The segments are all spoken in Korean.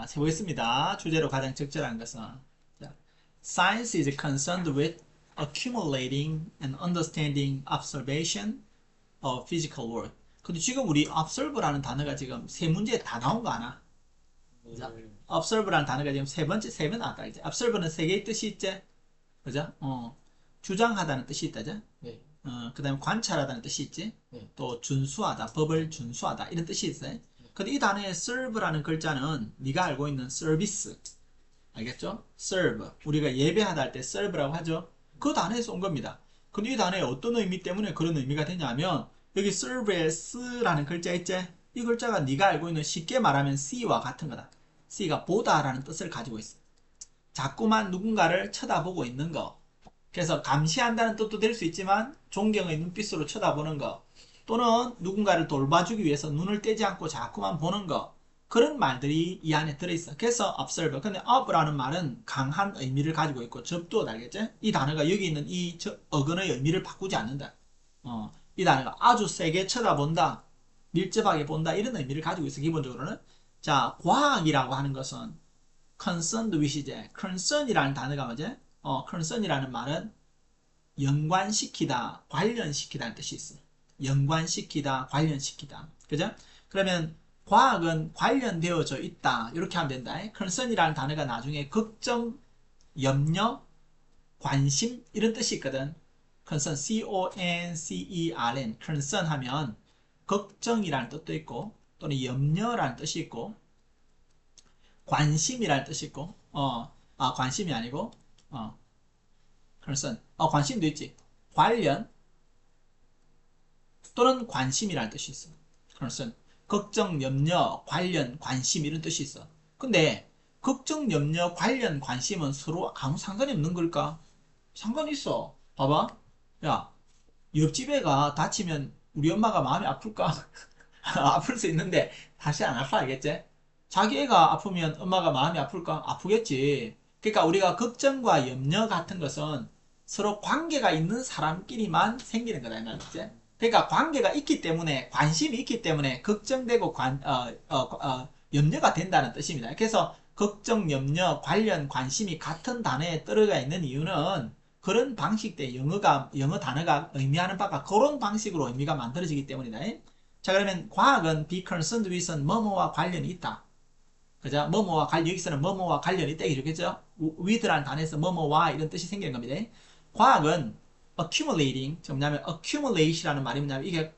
자, 세보겠습니다. 주제로 가장 적절한 것은. 자, Science is concerned with accumulating and understanding observation of physical world. 근데 지금 우리 observe라는 단어가 지금 세 문제에 다 나온 거 아나? 그죠? observe라는 단어가 지금 세 번 나왔다. 이제 observe는 세 개의 뜻이 있지? 그죠? 주장하다는 뜻이 있다죠? 네. 그 다음에 관찰하다는 뜻이 있지? 네. 또 준수하다, 법을 준수하다 이런 뜻이 있어요. 근데 이 단어의 serve라는 글자는 네가 알고 있는 서비스, 알겠죠? serve, 우리가 예배하다 할 때 serve라고 하죠. 그 단어에서 온 겁니다. 근데 이 단어의 어떤 의미 때문에 그런 의미가 되냐면 여기 serve에 s라는 글자 있지? 이 글자가 네가 알고 있는, 쉽게 말하면 see와 같은 거다. see가 보다라는 뜻을 가지고 있어. 자꾸만 누군가를 쳐다보고 있는 거. 그래서 감시한다는 뜻도 될 수 있지만 존경의 눈빛으로 쳐다보는 거, 또는 누군가를 돌봐주기 위해서 눈을 떼지 않고 자꾸만 보는 거, 그런 말들이 이 안에 들어있어. 그래서 observe. 근데 ob라는 말은 강한 의미를 가지고 있고 접두어, 알겠지? 이 단어가 여기 있는 이 어근의 의미를 바꾸지 않는다. 이 단어가 아주 세게 쳐다본다, 밀접하게 본다, 이런 의미를 가지고 있어. 기본적으로는. 자, 과학이라고 하는 것은 concerned with이지. concern이라는 단어가 뭐지? concern이라는 말은 연관시키다, 관련시키다는 뜻이 있어. 연관시키다, 관련시키다. 그죠? 그러면 과학은 관련되어져 있다, 이렇게 하면 된다. concern이라는 단어가 나중에 걱정, 염려, 관심 이런 뜻이 있거든. concern, C-O-N-C-E-R-N, concern 하면 걱정이라는 뜻도 있고, 또는 염려라는 뜻이 있고, 관심이라는 뜻이 있고, 관심이 아니고, concern, 관심도 있지. 관련 또는 관심이라는 뜻이 있어. concern, 걱정, 염려, 관련, 관심 이런 뜻이 있어. 근데 걱정, 염려, 관련, 관심은 서로 아무 상관이 없는 걸까? 상관이 있어. 봐봐. 야, 옆집 애가 다치면 우리 엄마가 마음이 아플까? 아플 수 있는데 다시 안 아파, 알겠지? 자기 애가 아프면 엄마가 마음이 아플까? 아프겠지. 그러니까 우리가 걱정과 염려 같은 것은 서로 관계가 있는 사람끼리만 생기는 거다, 알겠지? 그러니까 관계가 있기 때문에, 관심이 있기 때문에 걱정되고 염려가 된다는 뜻입니다. 그래서 걱정, 염려, 관련, 관심이 같은 단어에 들어가 있는 이유는 그런 방식대 영어 단어가 의미하는 바가 그런 방식으로 의미가 만들어지기 때문이다. 자, 그러면 과학은 be concerned with은 뭐뭐와 관련이 있다. 그죠? 뭐뭐와 여기서는 뭐뭐와 관련이 있다 이렇겠죠? with라는 단어에서 뭐뭐와 이런 뜻이 생기는 겁니다. 과학은 accumulating, 뭐냐면 accumulate이라는 말이 뭐냐면 이게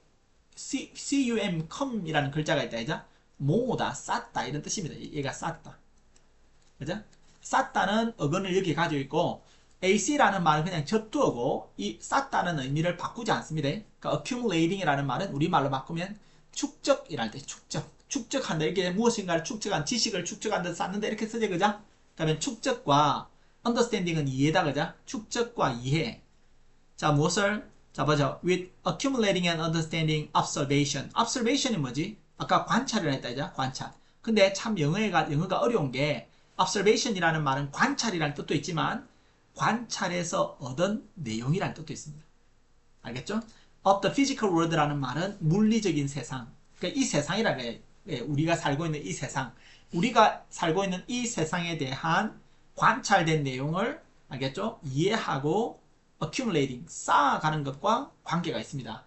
com이라는 글자가 있다, 그죠? 모으다, 쌓다 이런 뜻입니다. 얘가 쌓다, 그죠? 쌓다는 어근을 여기 가지고 있고, ac라는 말은 그냥 접두어고 이 쌓다는 의미를 바꾸지 않습니다. 그러니까 accumulating이라는 말은 우리말로 바꾸면 축적이라는 뜻, 축적한다. 이게 무엇인가를 축적한, 지식을 축적한다, 쌓는다 이렇게 쓰죠, 그죠? 그러면 축적과 understanding은 이해다, 그죠? 축적과 이해. 자, 무엇을? 자, 보자. with accumulating and understanding observation. observation이 뭐지? 아까 관찰을 했다, 그죠? 관찰. 근데 참 영어가 어려운 게 observation이라는 말은 관찰이라는 뜻도 있지만 관찰에서 얻은 내용이라는 뜻도 있습니다. 알겠죠? of the physical world라는 말은 물리적인 세상. 그러니까 이 세상이라는 거예요. 우리가 살고 있는 이 세상. 우리가 살고 있는 이 세상에 대한 관찰된 내용을, 알겠죠? 이해하고 accumulating, 쌓아가는 것과 관계가 있습니다.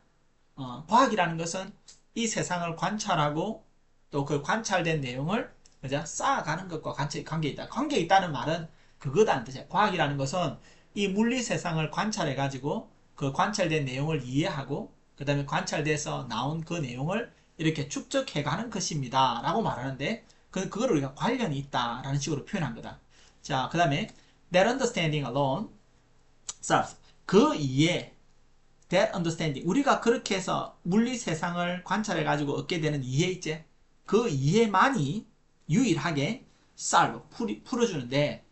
과학이라는 것은 이 세상을 관찰하고 또 그 관찰된 내용을, 그죠? 쌓아가는 것과 관계가 있다. 관계가 있다는 말은 그거다는 뜻이에요. 과학이라는 것은 이 물리 세상을 관찰해가지고 그 관찰된 내용을 이해하고 그 다음에 관찰돼서 나온 그 내용을 이렇게 축적해가는 것입니다 라고 말하는데, 그걸 우리가 관련이 있다 라는 식으로 표현한 거다. 자, 그 다음에 that understanding alone serves, 그 이해, that understanding, 우리가 그렇게 해서 물리 세상을 관찰해가지고 얻게 되는 이해 있지? 그 이해만이 유일하게 solve, 풀어주는데,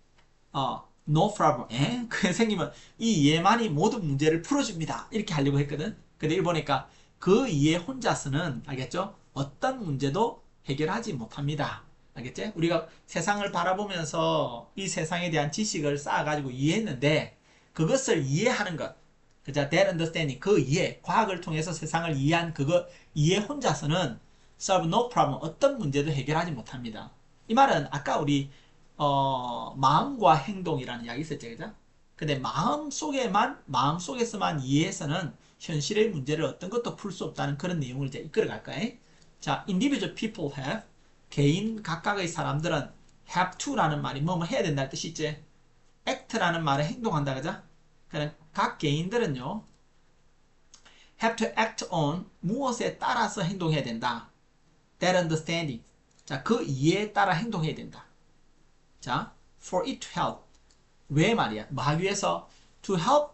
no problem, 그게 생기면 이 이해만이 모든 문제를 풀어줍니다 이렇게 하려고 했거든. 근데 일 보니까 그 이해 혼자서는, 알겠죠? 어떤 문제도 해결하지 못합니다. 알겠지? 우리가 세상을 바라보면서 이 세상에 대한 지식을 쌓아가지고 이해했는데 그것을 이해하는 것, 그죠? that understanding, 그 이해, 과학을 통해서 세상을 이해한 그거 이해 혼자서는 solve no problem, 어떤 문제도 해결하지 못합니다. 이 말은 아까 우리 마음과 행동이라는 이야기 있었죠, 그죠? 근데 마음속에서만 이해해서는 현실의 문제를 어떤 것도 풀 수 없다는 그런 내용을 이제 이끌어 갈 거예요. 자, individual people have, 개인 각각의 사람들은 have to라는 말이 뭐뭐 해야 된다는 뜻이 있지. act라는 말은 행동한다, 그죠? 그러니까 각 개인들은요, have to act on, 무엇에 따라서 행동해야 된다. That understanding. 자, 그 이해에 따라 행동해야 된다. 자, for it to help. 왜 말이야? 뭐 하기 위해서? to help.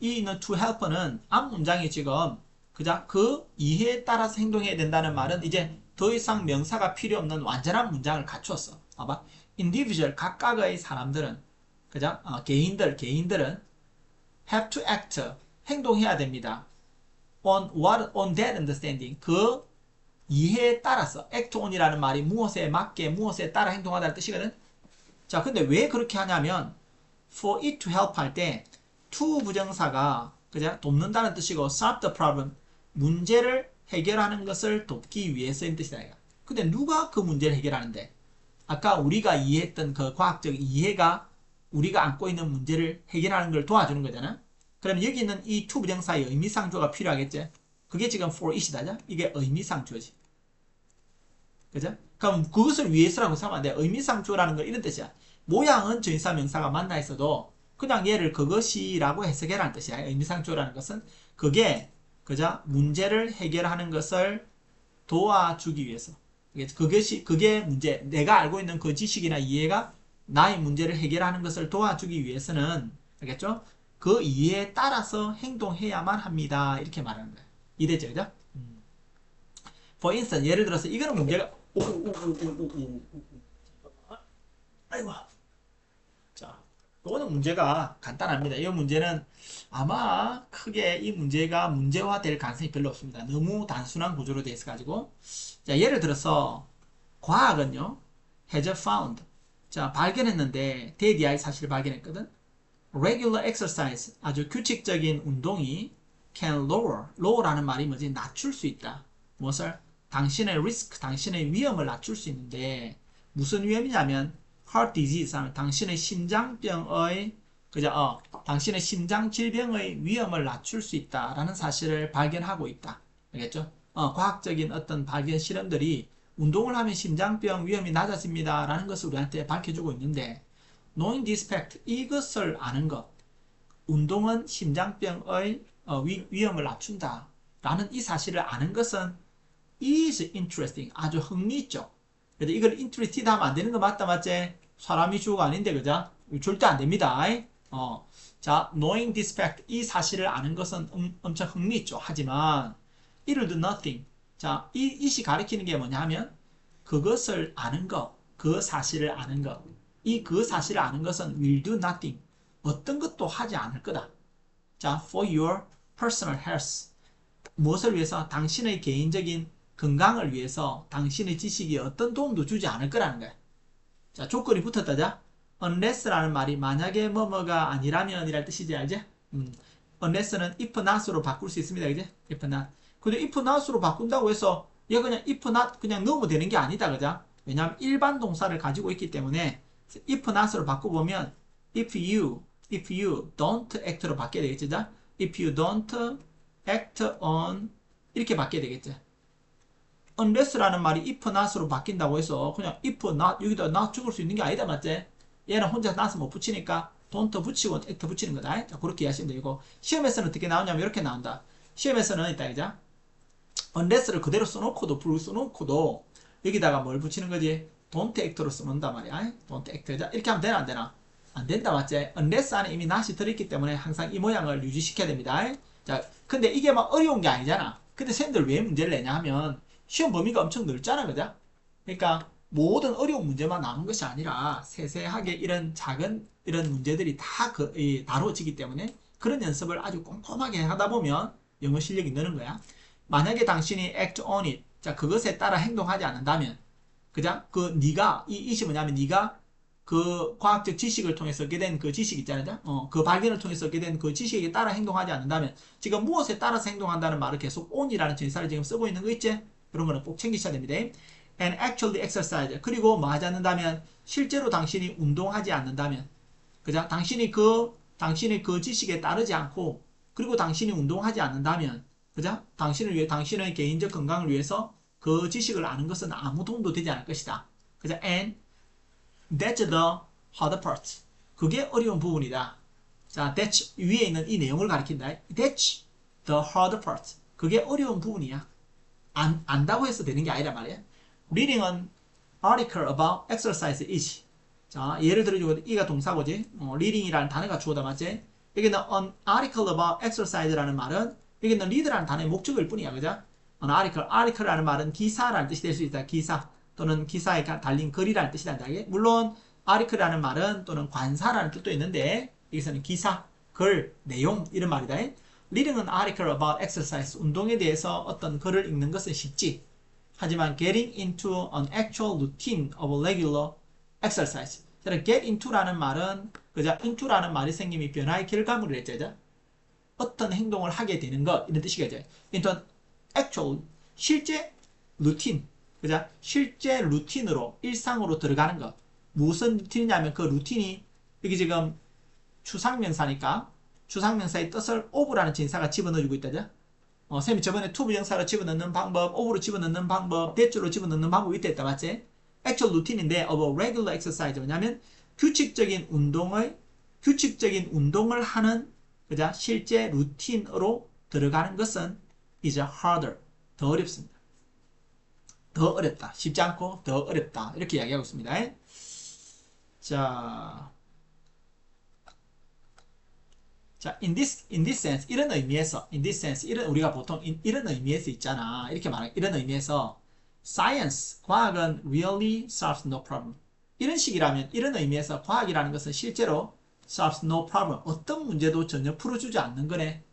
이 있는 to help는 앞 문장이 지금 그자 그 이해에 따라서 행동해야 된다는 말은 이제 더 이상 명사가 필요 없는 완전한 문장을 갖추었어. 봐봐. individual 각각의 사람들은 그자 개인들은 have to act 행동해야 됩니다. on that understanding 그 이해에 따라서 act on이라는 말이 무엇에 맞게 무엇에 따라 행동하다는 뜻이거든. 자, 근데 왜 그렇게 하냐면 for it to help 할 때 to 부정사가 그죠? 돕는다는 뜻이고 solve the problem 문제를 해결하는 것을 돕기 위해서인 뜻이다. 근데 누가 그 문제를 해결하는데? 아까 우리가 이해했던 그 과학적 이해가 우리가 안고 있는 문제를 해결하는 걸 도와주는 거잖아. 그럼 여기 있는 이 to 부정사의 의미상조가 필요하겠지? 그게 지금 for it이다. 이게 의미상조지. 그죠? 그럼 그것을 위해서라고 생각하면 안 돼. 의미상조라는 건 이런 뜻이야. 모양은 전치사 명사가 만나 있어도 그냥 얘를 그것이라고 해석해라는 뜻이야. 의미상조라는 것은 그게 그죠? 문제를 해결하는 것을 도와주기 위해서. 그게 문제. 내가 알고 있는 그 지식이나 이해가 나의 문제를 해결하는 것을 도와주기 위해서는 알겠죠? 그 이해에 따라서 행동해야만 합니다. 이렇게 말하는 거야. 이해되죠? 그죠? For instance, 예를 들어서 이거는 문제가 아이고. 자, 이거는 문제가 간단합니다. 이 문제는 아마 크게 이 문제가 문제화될 가능성이 별로 없습니다. 너무 단순한 구조로 되어 있어가지고. 자, 예를 들어서 과학은요, has found. 자, 발견했는데 대디아의 사실을 발견했거든. regular exercise, 아주 규칙적인 운동이 can lower라는 말이 뭐지? 낮출 수 있다. 무엇을? 당신의 risk, 당신의 위험을 낮출 수 있는데 무슨 위험이냐면 heart disease 하면 당신의 심장병의 당신의 심장 질병의 위험을 낮출 수 있다라는 사실을 발견하고 있다. 알겠죠? 과학적인 어떤 발견 실험들이 운동을 하면 심장병 위험이 낮아집니다. 라는 것을 우리한테 밝혀주고 있는데 knowing this fact, 이것을 아는 것, 운동은 심장병의 위험을 낮춘다. 라는 이 사실을 아는 것은 is interesting, 아주 흥미있죠. 근데 이걸 interested 하면 안 되는 거 맞다, 맞지? 사람이 주어가 아닌데, 그죠? 절대 안 됩니다. 자, knowing this fact, 이 사실을 아는 것은 엄청 흥미있죠. 하지만 it'll do nothing. 자, 이 it이 가리키는 게 뭐냐 하면 그것을 아는 것, 그 사실을 아는 것, 그 사실을 아는 것은 will do nothing. 어떤 것도 하지 않을 거다. 자, for your personal health. 무엇을 위해서? 당신의 개인적인 건강을 위해서 당신의 지식이 어떤 도움도 주지 않을 거라는 거야. 자, 조건이 붙었다. 자, unless라는 말이 만약에 뭐뭐가 아니라면 이랄 뜻이지, 알지? unless는 if not으로 바꿀 수 있습니다. 그지? if not. 근데 if not으로 바꾼다고 해서 얘가 그냥 if not 그냥 넣으면 되는 게 아니다. 그죠? 왜냐하면 일반 동사를 가지고 있기 때문에 if not으로 바꿔보면 if you don't act로 바뀌어야 되겠지? 자? if you don't act on 이렇게 바뀌어야 되겠지? unless라는 말이 if not으로 바뀐다고 해서 그냥 if not 여기다 not 죽을 수 있는 게 아니다. 맞지? 얘는 혼자 not을 못 붙이니까 don't 붙이고 act 붙이는 거다. 자, 그렇게 이해하시면 되고 시험에서는 어떻게 나오냐면 이렇게 나온다. 시험에서는 이따 이자 unless를 그대로 써놓고도 불 써놓고도 여기다가 뭘 붙이는 거지? don't act로 써놓는단 말이야. don't act. 자, 이렇게 하면 되나 안 되나? 안 된다. 맞지? unless 안에 이미 not이 들어있기 때문에 항상 이 모양을 유지시켜야 됩니다. 자, 근데 이게 막 어려운 게 아니잖아. 근데 쌤들 왜 문제를 내냐 하면 시험 범위가 엄청 넓잖아. 그죠? 그러니까 모든 어려운 문제만 나오는 것이 아니라 세세하게 이런 작은 이런 문제들이 다 다뤄지기 때문에 그런 연습을 아주 꼼꼼하게 하다 보면 영어 실력이 느는 거야. 만약에 당신이 act on it, 자, 그것에 따라 행동하지 않는다면, 그죠? 네가 이 it이 뭐냐면 네가 그 과학적 지식을 통해서 얻게 된 그 지식 있잖아요. 그 발견을 통해서 얻게 된 그 지식에 따라 행동하지 않는다면, 지금 무엇에 따라서 행동한다는 말을 계속 on이라는 전치사를 지금 쓰고 있는 거 있지? 그런 거는 꼭 챙기셔야 됩니다. and actually exercise. 그리고 뭐 하지 않는다면 실제로 당신이 운동하지 않는다면, 그죠? 당신이 그 지식에 따르지 않고, 그리고 당신이 운동하지 않는다면, 그죠? 당신의 개인적 건강을 위해서 그 지식을 아는 것은 아무 도움도 되지 않을 것이다. 그죠? And that's the hard part. 그게 어려운 부분이다. 자, that's 위에 있는 이 내용을 가리킨다. That's the hard part. 그게 어려운 부분이야. 안다고 해서 되는 게 아니란 말이야. Reading an article about exercise is. 자, 예를 들어주고 이가 동사고지. reading이라는 단어가 주어다 맞지? 여기는 an article about exercise라는 말은 여기는 read라는 단어의 목적일 뿐이야, 그죠? an article라는 말은 기사라는 뜻이 될 수 있다. 기사 또는 기사에 달린 글이라는 뜻이란다. 물론 article라는 말은 또는 관사라는 뜻도 있는데 여기서는 기사, 글, 내용 이런 말이다. Reading an article about exercise, 운동에 대해서 어떤 글을 읽는 것은 쉽지. 하지만 getting into an actual routine of regular exercise. get into라는 말은 그죠? into라는 말이 생김이 변화의 결과물을 했죠. 어떤 행동을 하게 되는 것 이런 뜻이겠죠. into an actual 실제 루틴, 그죠? 실제 루틴으로 일상으로 들어가는 것. 무슨 루틴이냐면 그 루틴이 여기 지금 추상명사니까 추상명사의 뜻을 of라는 진사가 집어넣어주고 있다죠. 쌤이 저번에 to 부정사로 집어넣는 방법, of로 집어넣는 방법, that로 집어넣는 방법이 있다 했다 맞지? actual 루틴인데 of a regular exercise 뭐냐면 규칙적인 운동을 하는 그죠? 실제 루틴으로 들어가는 것은 is harder. 더 어렵습니다. 더 어렵다. 쉽지 않고 더 어렵다. 이렇게 이야기하고 있습니다. 자, in this sense, 이런 의미에서, 우리가 보통 이런 의미에서 있잖아. 이렇게 말해. 이런 의미에서, science, 과학은 really solves no problem. 이런 식이라면, 이런 의미에서 과학이라는 것은 실제로 solves no problem. 어떤 문제도 전혀 풀어주지 않는 거네.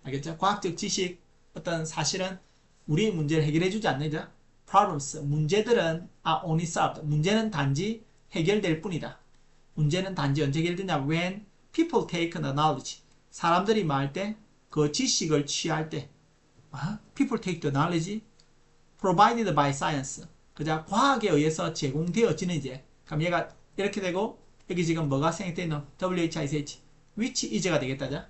알겠죠? 과학적 지식, 어떤 사실은 우리의 문제를 해결해주지 않는 problems, 문제들은 are only solved. 문제는 단지 해결될 뿐이다. 문제는 단지 언제 해결되냐? When people take the knowledge. 사람들이 말할 때, 그 지식을 취할 때, people take the knowledge provided by science. 그죠? 과학에 의해서 제공되어지는 이제. 그럼 얘가 이렇게 되고, 여기 지금 뭐가 생략되어 있노? WHICH. which is가 되겠다죠?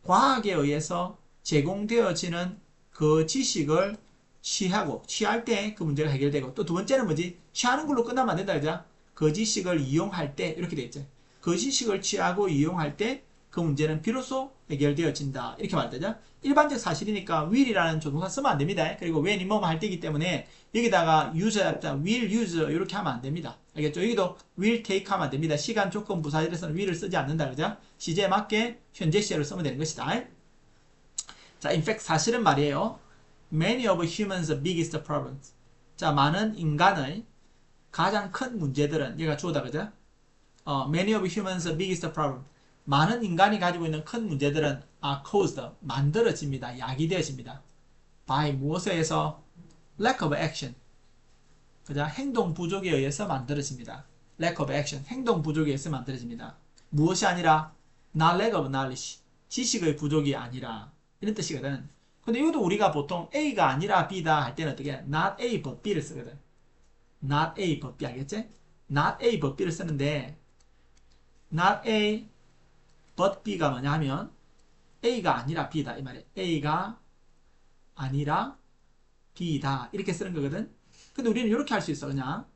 과학에 의해서 제공되어지는 그 지식을 취할 때 그 문제가 해결되고, 또 두 번째는 뭐지? 취하는 걸로 끝나면 안 된다, 그죠? 그 지식을 이용할 때, 이렇게 되겠죠. 그 지식을 취하고 이용할 때, 그 문제는 비로소 해결되어진다. 이렇게 말되죠. 일반적 사실이니까 will이라는 조동사 쓰면 안 됩니다. 그리고 when이 뭐뭐 할 때이기 때문에 여기다가 use, will use 이렇게 하면 안 됩니다. 알겠죠? 여기도 will take 하면 안 됩니다. 시간 조건 부사절에서는 will을 쓰지 않는다. 그죠? 시제에 맞게 현재 시제를 쓰면 되는 것이다. 자, in fact 사실은 말이에요. Many of humans' biggest problems. 자, 많은 인간의 가장 큰 문제들은 얘가 주어다. 그죠? Many of humans' biggest problems. 많은 인간이 가지고 있는 큰 문제들은 are caused, 만들어집니다. 야기되어집니다. by 무엇에 의해서? lack of action. 그죠? 행동 부족에 의해서 만들어집니다. lack of action. 행동 부족에 의해서 만들어집니다. 무엇이 아니라 not lack of knowledge. 지식의 부족이 아니라 이런 뜻이거든. 근데 이것도 우리가 보통 A가 아니라 B다 할 때는 어떻게 해? not A but B를 쓰거든. not A but B 알겠지? not A but B를 쓰는데 not A but B가 뭐냐 하면 A가 아니라 B다 이 말이에요. A가 아니라 B다 이렇게 쓰는 거거든. 근데 우리는 이렇게 할 수 있어. 그냥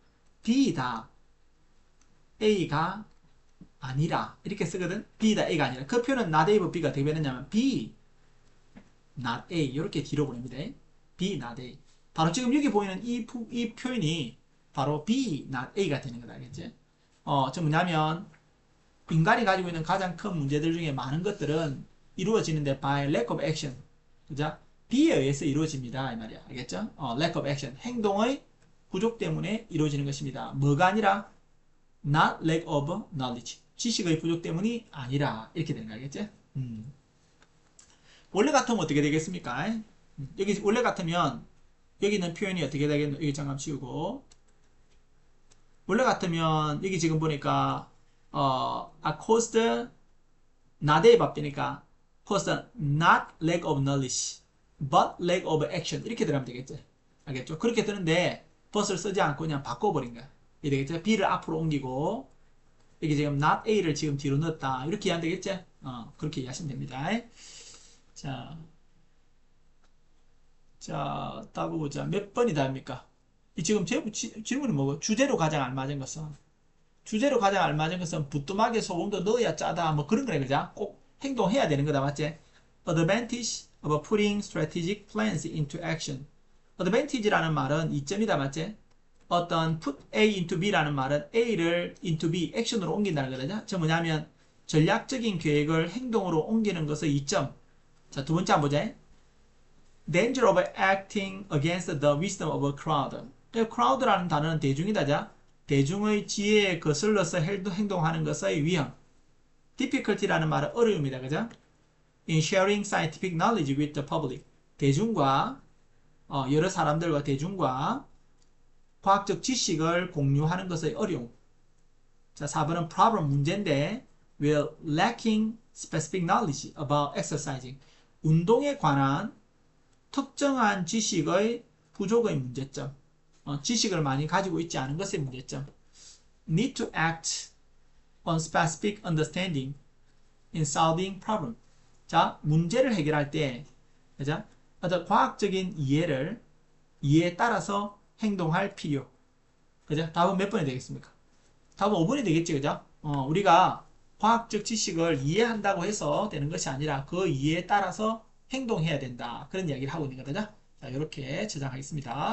B다 A가 아니라 이렇게 쓰거든. B다 A가 아니라. 그 표현은 not A but B가 어떻게 되느냐면 B not A 이렇게 뒤로 보냅니다. B not A. 바로 지금 여기 보이는 이 표현이 바로 B not A가 되는 거다. 알겠지? 저 뭐냐면 인간이 가지고 있는 가장 큰 문제들 중에 많은 것들은 이루어지는데 by lack of action. 그죠? B에 의해서 이루어집니다. 이 말이야. 알겠죠? lack of action. 행동의 부족 때문에 이루어지는 것입니다. 뭐가 아니라 not lack of knowledge. 지식의 부족 때문이 아니라 이렇게 되는 거 알겠지? 원래 같으면 어떻게 되겠습니까? 여기 원래 같으면 여기 있는 표현이 어떻게 되겠노? 여기 잠깐 치우고 원래 같으면 여기 지금 보니까 are caused not의 밥되니까 caused not lack of knowledge but lack of action 이렇게 들어가면 되겠죠. 알겠죠? 그렇게 되는데 but을 쓰지 않고 그냥 바꿔버린 거야. 이게 되겠죠? B를 앞으로 옮기고, 이게 지금 not A를 지금 뒤로 넣었다. 이렇게 이해하면 되겠지? 그렇게 이해하시면 됩니다. 자, 자, 따고 보자. 몇 번이 답입니까? 이 지금 질문이 뭐고? 주제로 가장 알맞은 것은? 주제로 가장 알맞은 것은 부뚜막에 소금도 넣어야 짜다. 뭐 그런 거네, 그죠? 꼭 행동해야 되는 거다, 맞지? Advantage of putting strategic plans into action. advantage라는 말은 이점이다, 맞지? 어떤 put A into B라는 말은 A를 into B, 액션으로 옮긴다는 거거든요. 저 뭐냐면 전략적인 계획을 행동으로 옮기는 것의 이점. 자, 두 번째 한번 보자. Danger of acting against the wisdom of a crowd. crowd라는 단어는 대중이다, 자. 대중의 지혜에 거슬러서 행동하는 것의 위험. difficulty라는 말은 어려움이다, 그죠? In sharing scientific knowledge with the public. 대중과 여러 사람들과 대중과 과학적 지식을 공유하는 것의 어려움. 자, 4번은 problem 문제인데 while lacking specific knowledge about exercising. 운동에 관한 특정한 지식의 부족의 문제점. 지식을 많이 가지고 있지 않은 것의 문제점. Need to act on specific understanding in solving problem. 자, 문제를 해결할 때, 그죠? 어떤 과학적인 이해에 따라서 행동할 필요. 그죠? 답은 몇 번이 되겠습니까? 답은 5번이 되겠지, 그죠? 우리가 과학적 지식을 이해한다고 해서 되는 것이 아니라 그 이해에 따라서 행동해야 된다. 그런 이야기를 하고 있는 거죠. 자, 이렇게 저장하겠습니다.